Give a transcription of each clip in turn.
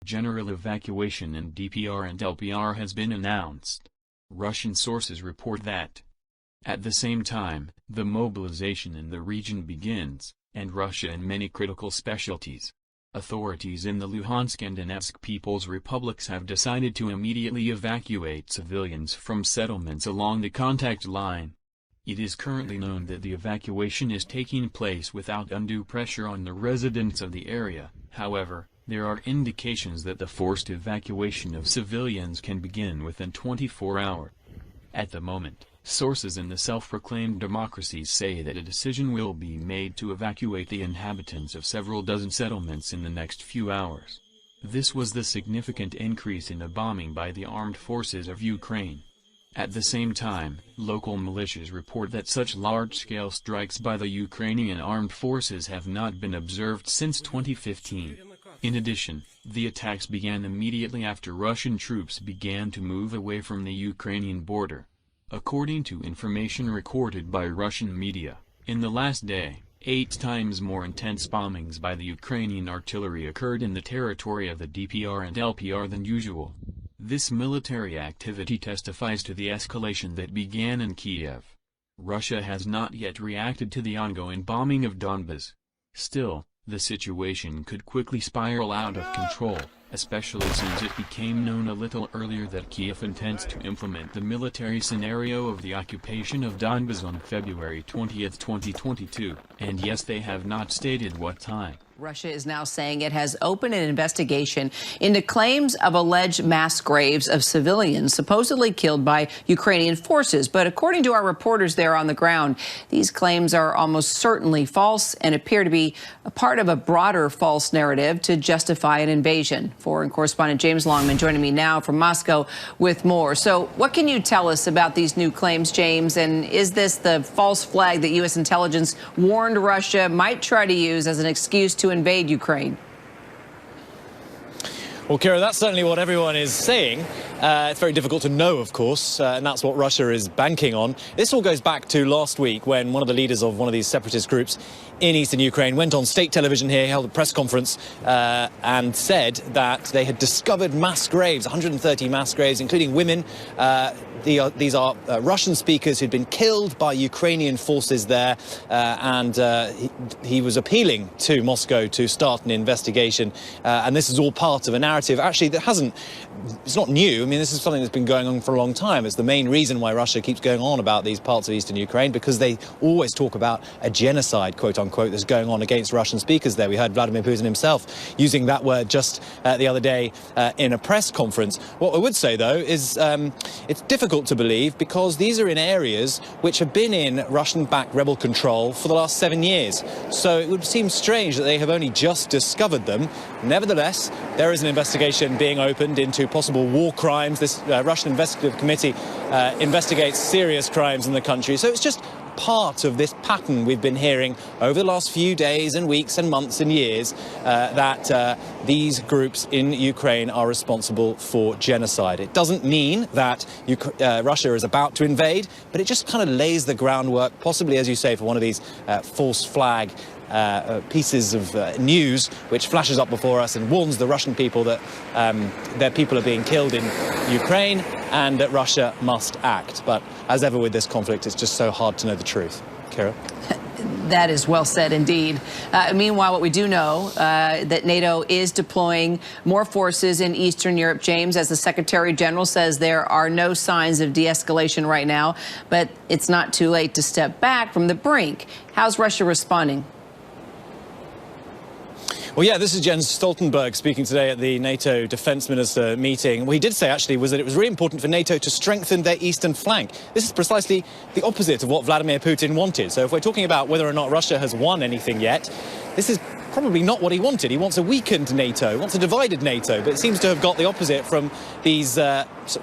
General evacuation in D.P.R and LPR has been announced. Russian sources report that. At the same time, the mobilization in the region begins, and Russia in many critical specialties. Authorities in the Luhansk and Donetsk People's Republics have decided to immediately evacuate civilians from settlements along the contact line. It is currently known that the evacuation is taking place without undue pressure on the residents of the area. However, there are indications that the forced evacuation of civilians can begin within 24 hours. At the moment, sources in the self-proclaimed democracies say that a decision will be made to evacuate the inhabitants of several dozen settlements in the next few hours. This was the significant increase in a bombing by the armed forces of Ukraine. At the same time, local militias report that such large-scale strikes by the Ukrainian armed forces have not been observed since 2015. In addition, the attacks began immediately after Russian troops began to move away from the Ukrainian border. According to information recorded by Russian media, in the last day, 8 times more intense bombings by the Ukrainian artillery occurred in the territory of the D.P.R and LPR than usual. This military activity testifies to the escalation that began in Kiev. Russia has not yet reacted to the ongoing bombing of Donbas. Still, the situation could quickly spiral out of control, especially since it became known a little earlier that Kiev intends to implement the military scenario of the occupation of Donbas on February 20, 2022, and yes, they have not stated what time. Russia is now saying it has opened an investigation into claims of alleged mass graves of civilians supposedly killed by Ukrainian forces. But according to our reporters there on the ground, these claims are almost certainly false and appear to be a part of a broader false narrative to justify an invasion. Foreign correspondent James Longman joining me now from Moscow with more. So what can you tell us about these new claims, James? And is this the false flag that U.S. intelligence warned Russia might try to use as an excuse to invade Ukraine? Well, Kira, that's certainly what everyone is saying. It's very difficult to know, of course, and that's what Russia is banking on. This all goes back to last week when one of the leaders of one of these separatist groups in eastern Ukraine went on state television here, held a press conference, and said that they had discovered mass graves, 130 mass graves, including women. These are Russian speakers who'd been killed by Ukrainian forces there, and he was appealing to Moscow to start an investigation. And this is all part of a narrative, actually, that it's not new. I mean, this is something that's been going on for a long time. It's the main reason why Russia keeps going on about these parts of eastern Ukraine, because they always talk about a genocide, quote unquote, that's going on against Russian speakers there. We heard Vladimir Putin himself using that word just the other day in a press conference. What I would say, though, is it's difficult to believe because these are in areas which have been in Russian-backed rebel control for the last 7 years. So it would seem strange that they have only just discovered them. Nevertheless, there is an investigation being opened into possible war crimes. This Russian investigative committee investigates serious crimes in the country. So it's just part of this pattern we've been hearing over the last few days and weeks and months and years that these groups in Ukraine are responsible for genocide. It doesn't mean that Russia is about to invade, but it just kind of lays the groundwork, possibly, as you say, for one of these false flag pieces of news which flashes up before us and warns the Russian people that their people are being killed in Ukraine and that Russia must act. But as ever with this conflict, it's just so hard to know the truth. Kira? That is well said indeed. Meanwhile, what we do know that NATO is deploying more forces in Eastern Europe, James, as the Secretary General says there are no signs of de-escalation right now, but it's not too late to step back from the brink. How's Russia responding? Well, yeah, this is Jens Stoltenberg speaking today at the NATO defence minister meeting. What he did say, actually, was that it was really important for NATO to strengthen their eastern flank. This is precisely the opposite of what Vladimir Putin wanted. So if we're talking about whether or not Russia has won anything yet, this is probably not what he wanted. He wants a weakened NATO, wants a divided NATO, but it seems to have got the opposite from these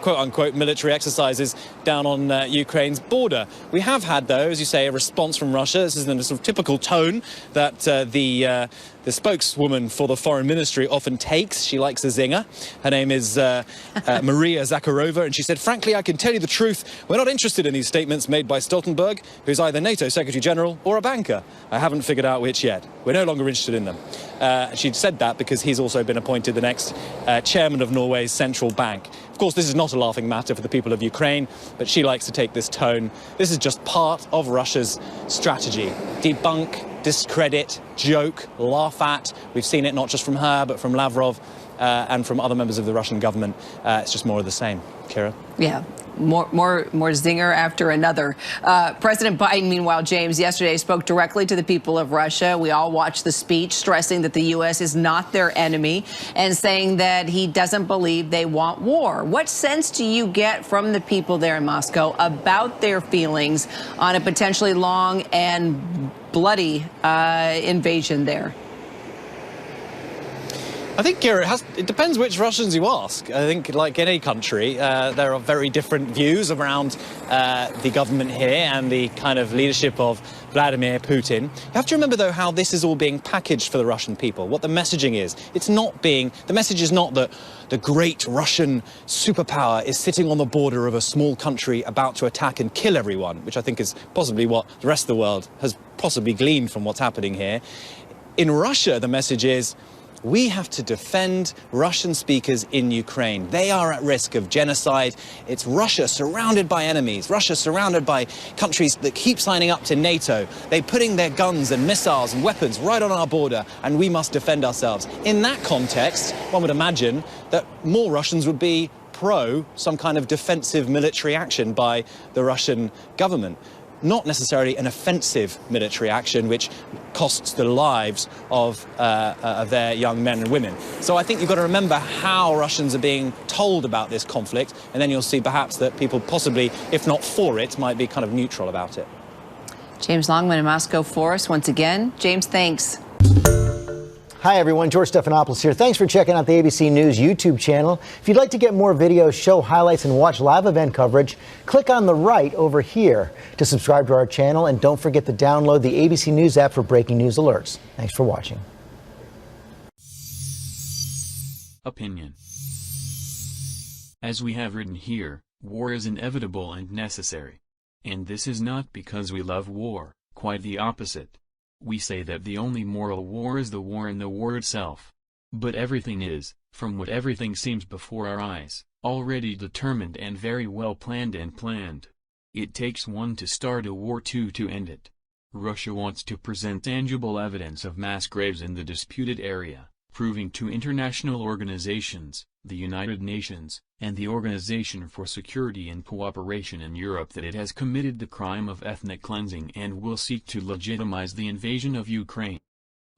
quote-unquote military exercises down on Ukraine's border. We have had, though, as you say, a response from Russia. This is in a sort of typical tone that the spokeswoman for the foreign ministry often takes. She likes a zinger. Her name is Maria Zakharova, and she said, "Frankly, I can tell you the truth. We're not interested in these statements made by Stoltenberg, who's either NATO Secretary General or a banker. I haven't figured out which yet. We're no longer interested in in them. She said that because he's also been appointed the next chairman of Norway's central bank. Of course, this is not a laughing matter for the people of Ukraine, but she likes to take this tone. This is just part of Russia's strategy. Debunk, discredit, joke, laugh at. We've seen it not just from her, but from Lavrov and from other members of the Russian government. It's just more of the same. Kira? Yeah. More zinger after another. President Biden, meanwhile, James, yesterday spoke directly to the people of Russia. We all watched the speech, stressing that the U.S. is not their enemy and saying that he doesn't believe they want war. What sense do you get from the people there in Moscow about their feelings on a potentially long and bloody invasion there? I think, Kira, it depends which Russians you ask. I think, like any country, there are very different views around the government here and the kind of leadership of Vladimir Putin. You have to remember, though, how this is all being packaged for the Russian people, what the messaging is. The message is not that the great Russian superpower is sitting on the border of a small country about to attack and kill everyone, which I think is possibly what the rest of the world has possibly gleaned from what's happening here. In Russia, the message is, we have to defend Russian speakers in Ukraine. They are at risk of genocide. It's Russia surrounded by enemies, Russia surrounded by countries that keep signing up to NATO. They're putting their guns and missiles and weapons right on our border, and we must defend ourselves. In that context, one would imagine that more Russians would be pro some kind of defensive military action by the Russian government. Not necessarily an offensive military action which costs the lives of their young men and women. So I think you've got to remember how Russians are being told about this conflict, and then you'll see perhaps that people possibly, if not for it, might be kind of neutral about it. James Longman in Moscow for us once again. James, thanks. Hi, everyone. George Stephanopoulos here. Thanks for checking out the ABC News YouTube channel. If you'd like to get more videos, show highlights, and watch live event coverage, click on the right over here to subscribe to our channel. And don't forget to download the ABC News app for breaking news alerts. Thanks for watching. Opinion. As we have written here, war is inevitable and necessary. And this is not because we love war, quite the opposite. We say that the only moral war is the war in the war itself. But everything is, from what everything seems before our eyes, already determined and very well planned and planned. It takes one to start a war, two to end it. Russia wants to present tangible evidence of mass graves in the disputed area, proving to international organizations, the United Nations, and the Organization for Security and Cooperation in Europe that it has committed the crime of ethnic cleansing and will seek to legitimize the invasion of Ukraine.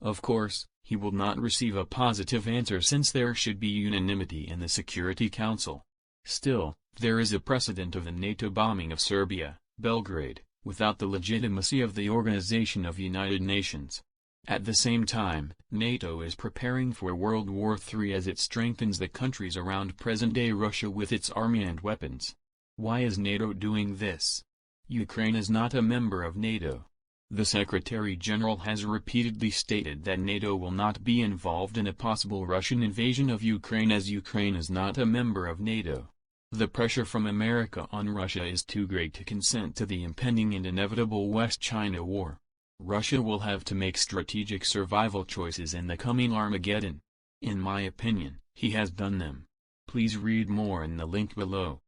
Of course, he will not receive a positive answer since there should be unanimity in the Security Council. Still, there is a precedent of the NATO bombing of Serbia, Belgrade, without the legitimacy of the Organization of United Nations. At the same time, NATO is preparing for World War III as it strengthens the countries around present-day Russia with its army and weapons. Why is NATO doing this? Ukraine is not a member of NATO. The Secretary-General has repeatedly stated that NATO will not be involved in a possible Russian invasion of Ukraine as Ukraine is not a member of NATO. The pressure from America on Russia is too great to consent to the impending and inevitable West China War. Russia will have to make strategic survival choices in the coming Armageddon. In my opinion, he has done them. Please read more in the link below.